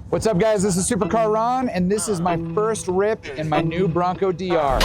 What's up, guys? This is Supercar Ron, and this is my first rip in my new Bronco DR.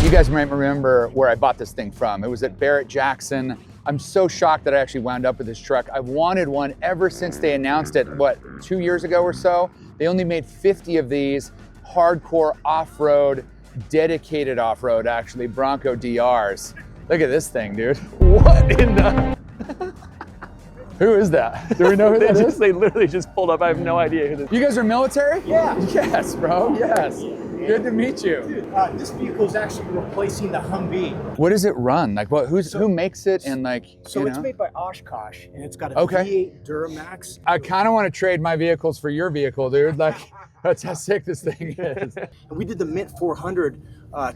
You guys might remember where I bought this thing from. It was at Barrett Jackson. I'm so shocked that I actually wound up with this truck. I've wanted one ever since they announced it, what, 2 years ago or so? They only made 50 of these hardcore off-road, dedicated off-road, actually, Bronco DRs. Look at this thing, dude. What in the? Who is that? Do we know who that is? They literally just pulled up. I have no idea who this is. You guys are military? Yeah. Yes, bro, yes. Good to meet you. Dude, this vehicle is actually replacing the Humvee. What does it run? Like, what? Who makes it? And like, So it's made by Oshkosh, and it's got a V8 Duramax. I kind of want to trade my vehicles for your vehicle, dude. Like, that's how sick this thing is. And we did the Mint 400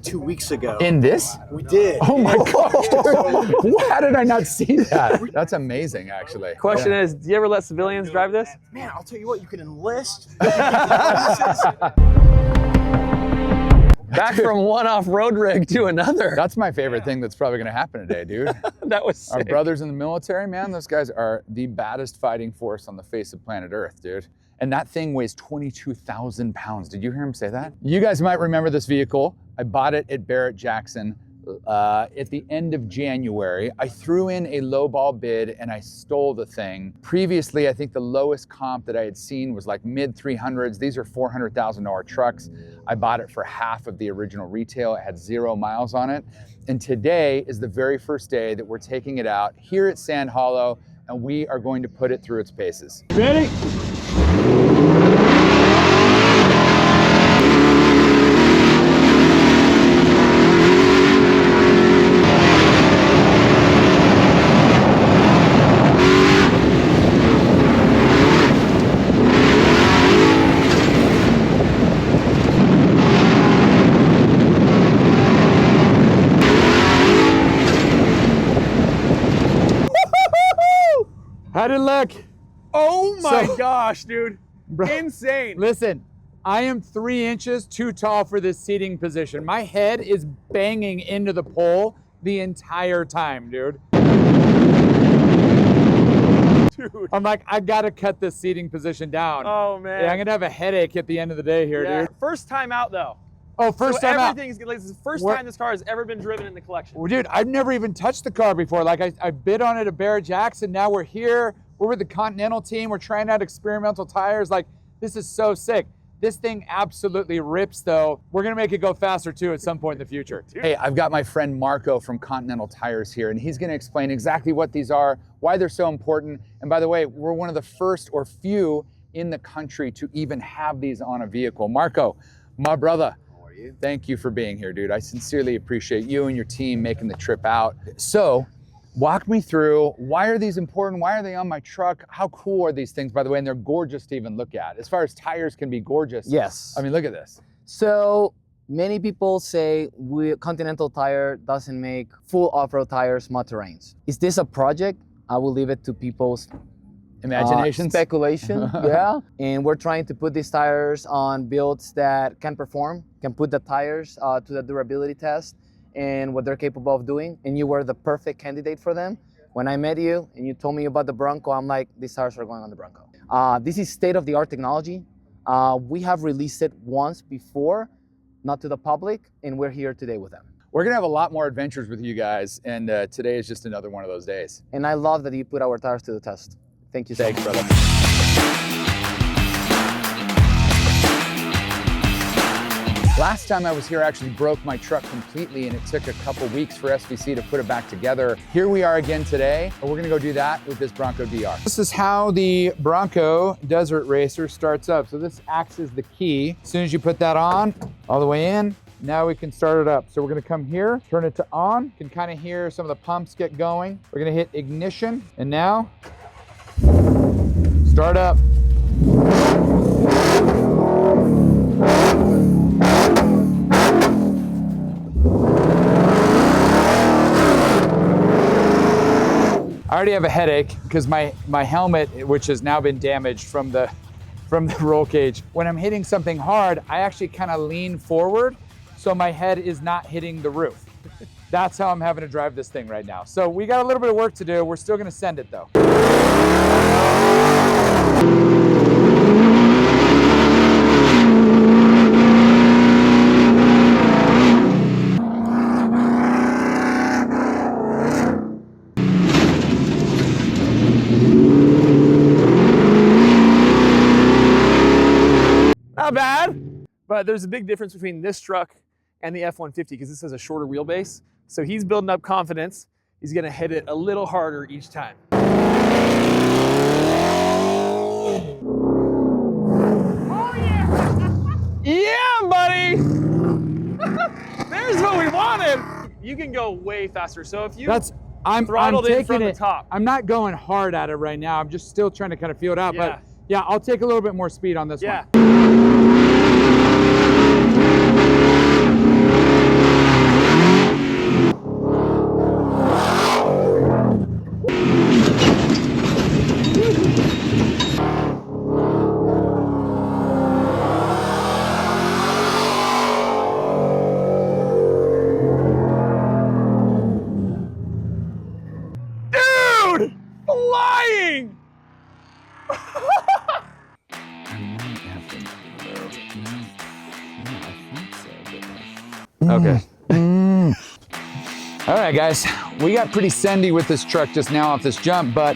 2 weeks ago. In this? We did. Oh my gosh, dude. How did I not see that? That's amazing, actually. Question is, do you ever let civilians drive this? Man, I'll tell you what, you can enlist. Back from one off-road rig to another. That's my favorite thing that's probably going to happen today, dude. That was sick. Our brothers in the military, man, those guys are the baddest fighting force on the face of planet Earth, dude. And that thing weighs 22,000 pounds. Did you hear him say that? You guys might remember this vehicle. I bought it at Barrett Jackson at the end of January. I threw in a lowball bid and I stole the thing. Previously, I think the lowest comp that I had seen was like mid 300s. These are $400,000 trucks. I bought it for half of the original retail. It had 0 miles on it. And today is the very first day that we're taking it out here at Sand Hollow, and we are going to put it through its paces. Ready? How'd it look? Oh my gosh, dude. Bro, insane. Listen, I am 3 inches too tall for this seating position. My head is banging into the pole the entire time, dude. Dude. I'm like, I gotta cut this seating position down. Oh man. Yeah, I'm gonna have a headache at the end of the day here, dude. First time out though. Oh, first time out. Everything's good. Like, this is the first time this car has ever been driven in the collection. Well, dude, I've never even touched the car before. Like, I bid on it at Barrett Jackson. Now we're here. We're with the Continental team. We're trying out experimental tires. Like, this is so sick. This thing absolutely rips, though. We're going to make it go faster, too, at some point in the future. Dude. Hey, I've got my friend Marco from Continental Tires here, and he's going to explain exactly what these are, why they're so important. And by the way, we're one of the first or few in the country to even have these on a vehicle. Marco, my brother. Thank you for being here, dude. I sincerely appreciate you and your team making the trip out. So, walk me through, why are these important? Why are they on my truck? How cool are these things, by the way? And they're gorgeous to even look at. As far as tires can be gorgeous. Yes. I mean, look at this. So many people say Continental Tire doesn't make full off-road tires, mud terrains. Is this a project? I will leave it to people's imaginations. Speculation, yeah. And we're trying to put these tires on builds that can perform, can put the tires to the durability test and what they're capable of doing. And you were the perfect candidate for them. When I met you and you told me about the Bronco, I'm like, these tires are going on the Bronco. This is state-of-the-art technology. We have released it once before, not to the public, and we're here today with them. We're gonna have a lot more adventures with you guys, and today is just another one of those days. And I love that you put our tires to the test. Thank you so much. Thanks, brother. Last time I was here, I actually broke my truck completely, and it took a couple weeks for SVC to put it back together. Here we are again today, and we're gonna go do that with this Bronco DR. This is how the Bronco Desert Racer starts up. So this acts as the key. As soon as you put that on, all the way in, now we can start it up. So we're gonna come here, turn it to on. You can kind of hear some of the pumps get going. We're gonna hit ignition, and now, start up. I already have a headache because my helmet, which has now been damaged from the from the roll cage. When I'm hitting something hard, I actually kind of lean forward so my head is not hitting the roof. That's how I'm having to drive this thing right now. So we got a little bit of work to do. We're still gonna send it though. Not bad, but there's a big difference between this truck and the F-150 because this has a shorter wheelbase. So he's building up confidence. He's gonna hit it a little harder each time. Oh yeah! Yeah, buddy! There's what we wanted. You can go way faster. So if you I'm throttled taking in from it, the top. I'm not going hard at it right now. I'm just still trying to kind of feel it out. Yeah. But yeah, I'll take a little bit more speed on this one. Flying! Okay. All right, guys, we got pretty sendy with this truck just now off this jump, but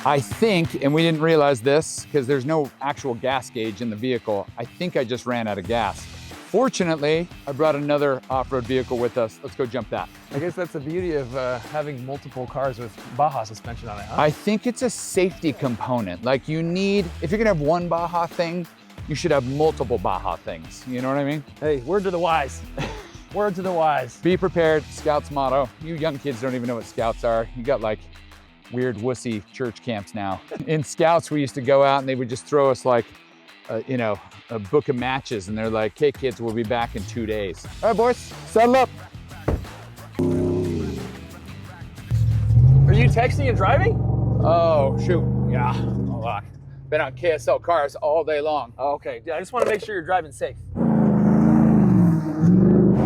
I think, and we didn't realize this because there's no actual gas gauge in the vehicle, I think I just ran out of gas. Fortunately, I brought another off-road vehicle with us. Let's go jump that. I guess that's the beauty of having multiple cars with Baja suspension on it, huh? I think it's a safety component. Like you need, if you're gonna have one Baja thing, you should have multiple Baja things. You know what I mean? Hey, word to the wise. Word to the wise. Be prepared, Scouts motto. You young kids don't even know what Scouts are. You got like weird wussy church camps now. In Scouts, we used to go out and they would just throw us like, you know, a book of matches and they're like, hey kids, we'll be back in 2 days. All right, boys, settle up. Are you texting and driving? Oh, shoot, yeah, hold on. Been on KSL Cars all day long. Oh, okay, I just want to make sure you're driving safe.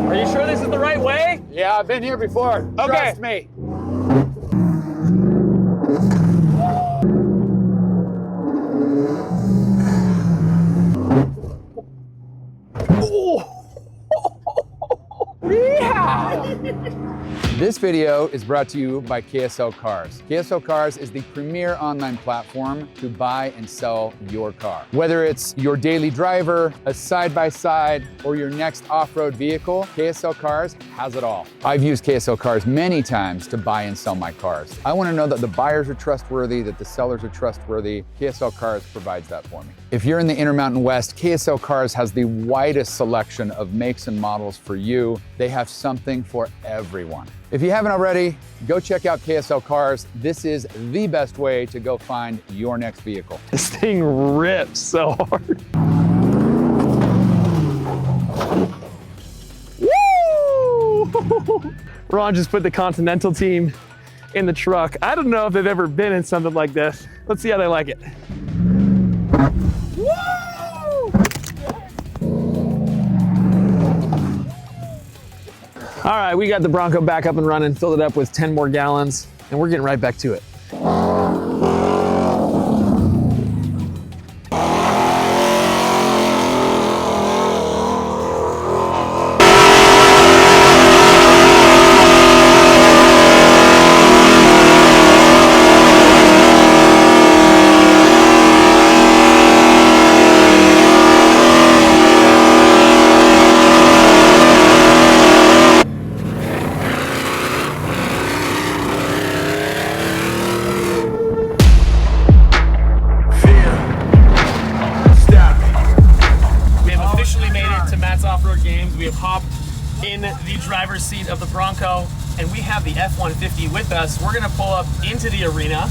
Are you sure this is the right way? Yeah, I've been here before, Okay. Trust me. This video is brought to you by KSL Cars. KSL Cars is the premier online platform to buy and sell your car. Whether it's your daily driver, a side-by-side, or your next off-road vehicle, KSL Cars has it all. I've used KSL Cars many times to buy and sell my cars. I want to know that the buyers are trustworthy, that the sellers are trustworthy. KSL Cars provides that for me. If you're in the Intermountain West, KSL Cars has the widest selection of makes and models for you. They have something for everyone. If you haven't already, go check out KSL Cars. This is the best way to go find your next vehicle. This thing rips so hard. Woo! Ron just put the Continental team in the truck. I don't know if they've ever been in something like this. Let's see how they like it. Woo! All right, we got the Bronco back up and running, filled it up with 10 more gallons, and we're getting right back to it. We have hopped in the driver's seat of the Bronco, and we have the F-150 with us. We're gonna pull up into the arena,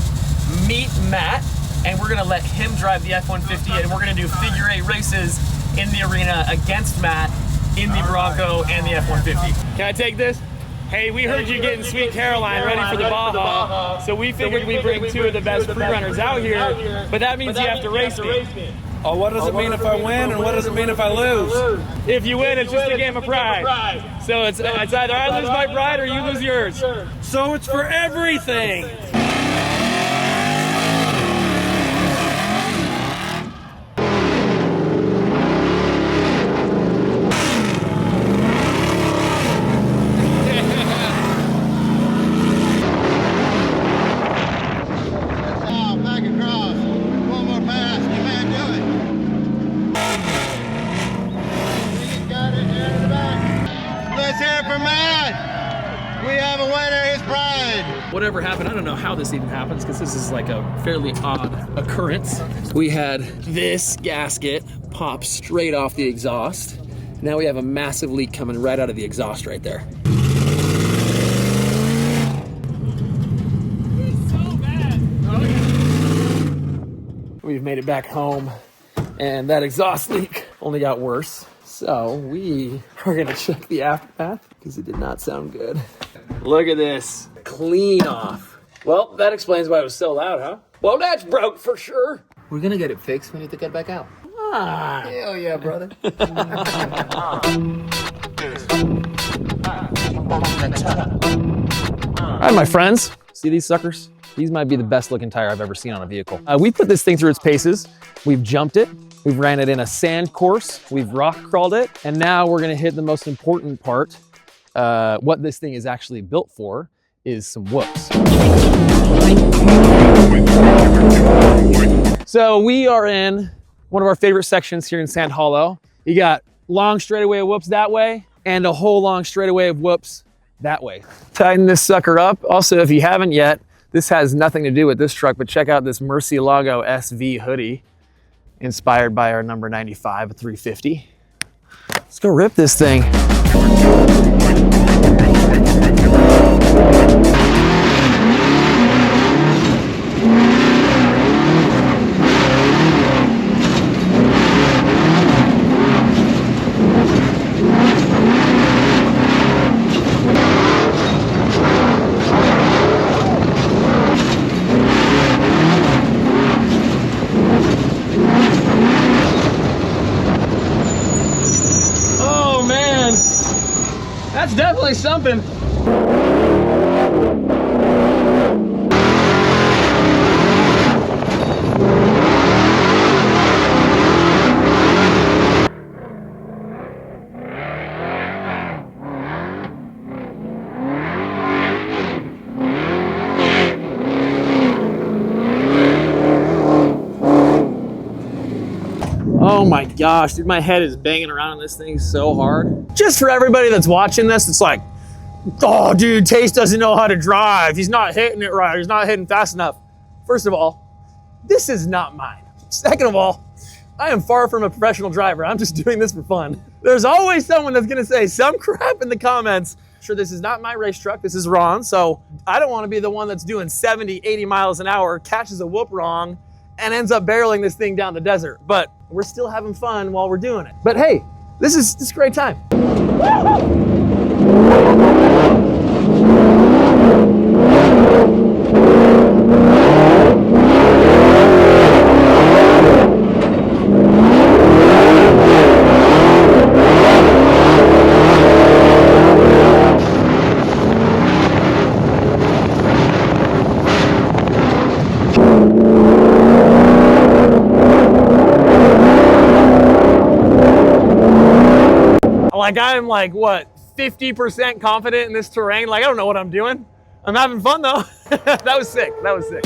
meet Matt, and we're gonna let him drive the F-150, and we're gonna do figure 8 races in the arena against Matt in the Bronco and the F-150. Can I take this? Hey, we heard you getting Sweet Caroline ready for the Baja, so we figured we'd bring 2 of the best pre-runners out here, but that means you have to race me. Oh, what does it mean if I win, and what does it mean if I lose? If you win, it's just a game of pride. So it's either I lose my pride or you lose yours. So it's for everything. Whatever happened, I don't know how this even happens because this is like a fairly odd occurrence. We had this gasket pop straight off the exhaust. Now we have a massive leak coming right out of the exhaust right there. It's so bad. We've made it back home and that exhaust leak only got worse. So we are gonna check the aftermath because it did not sound good. Look at this, clean off. Well, that explains why it was so loud, huh? Well, that's broke for sure. We're gonna get it fixed. We need to get back out. Ah. Hell yeah, brother. All right, my friends, see these suckers? These might be the best looking tire I've ever seen on a vehicle. We put this thing through its paces. We've jumped it. We've ran it in a sand course. We've rock crawled it. And now we're gonna hit the most important part. What this thing is actually built for is some whoops. So we are in one of our favorite sections here in Sand Hollow. You got long straightaway of whoops that way and a whole long straightaway of whoops that way. Tighten this sucker up. Also, if you haven't yet, this has nothing to do with this truck, but check out this Murcielago SV hoodie inspired by our number 95 350. Let's go rip this thing. Oh man, that's definitely something. Oh my gosh, dude, my head is banging around on this thing so hard. Just for everybody that's watching this, it's like, oh dude, Tace doesn't know how to drive. He's not hitting it right. He's not hitting fast enough. First of all, this is not mine. Second of all, I am far from a professional driver. I'm just doing this for fun. There's always someone that's gonna say some crap in the comments. Sure, this is not my race truck, this is Ron, so I don't wanna be the one that's doing 70, 80 miles an hour, catches a whoop wrong, and ends up barreling this thing down the desert. But we're still having fun while we're doing it. But hey, this is a great time. Like I'm like, what, 50% confident in this terrain? Like I don't know what I'm doing. I'm having fun though. That was sick, that was sick.